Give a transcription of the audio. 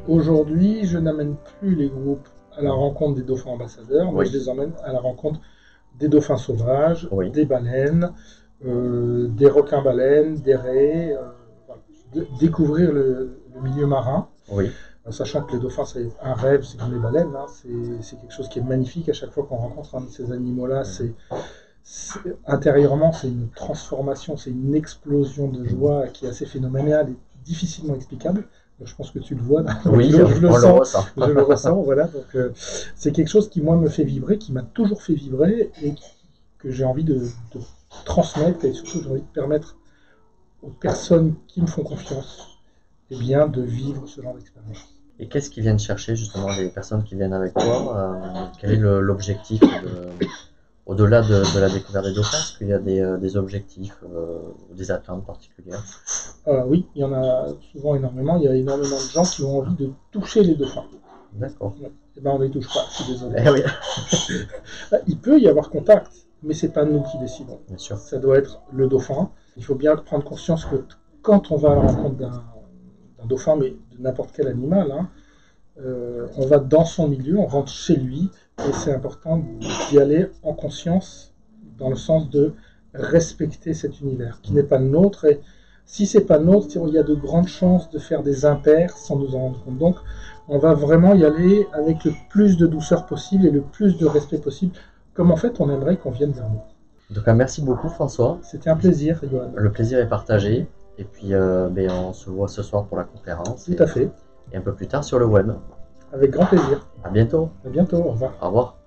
Aujourd'hui, je n'amène plus les groupes à la rencontre des dauphins ambassadeurs, mais Oui. je les emmène à la rencontre des dauphins sauvages, Oui. des baleines, des requins-baleines, des raies, voilà. Découvrir le milieu marin, Oui. sachant que les dauphins, c'est un rêve, c'est comme les baleines, hein, c'est quelque chose qui est magnifique. À chaque fois qu'on rencontre un de ces animaux-là, intérieurement, c'est une transformation, c'est une explosion de joie qui est assez phénoménale et difficilement explicable. Je pense que tu le vois, là. Oui, je le on le sens, ressent. je le ressens, voilà. Donc, c'est quelque chose qui, moi, me fait vibrer, qui m'a toujours fait vibrer et que j'ai envie de transmettre, et surtout, j'ai envie de permettre aux personnes qui me font confiance, eh bien, de vivre ce genre d'expérience. Et qu'est-ce qu'ils viennent chercher justement les personnes qui viennent avec toi? Quel est l'objectif au-delà de la découverte des dauphins? Est-ce qu'il y a des objectifs, des attentes particulières? Oui, il y en a souvent énormément. Il y a énormément de gens qui ont envie de toucher les dauphins. D'accord. Ouais. Eh ben, on ne les touche pas, je suis désolé. Eh oui, Il peut y avoir contact, mais c'est pas nous qui décidons. bien sûr. Ça doit être le dauphin. Il faut bien prendre conscience que quand on va à la rencontre d'un dauphin, mais de n'importe quel animal, hein, on va dans son milieu, on rentre chez lui, et c'est important d'y aller en conscience, dans le sens de respecter cet univers qui n'est pas le nôtre. Et si c'est pas le nôtre, il y a de grandes chances de faire des impairs sans nous en rendre compte. Donc, on va vraiment y aller avec le plus de douceur possible et le plus de respect possible, comme en fait on aimerait qu'on vienne vers nous. En tout cas, merci beaucoup François. C'était un plaisir, Johan. Le plaisir est partagé. Et puis, on se voit ce soir pour la conférence. Tout à fait. Et un peu plus tard sur le web. Avec grand plaisir. À bientôt. À bientôt. Au revoir. Au revoir.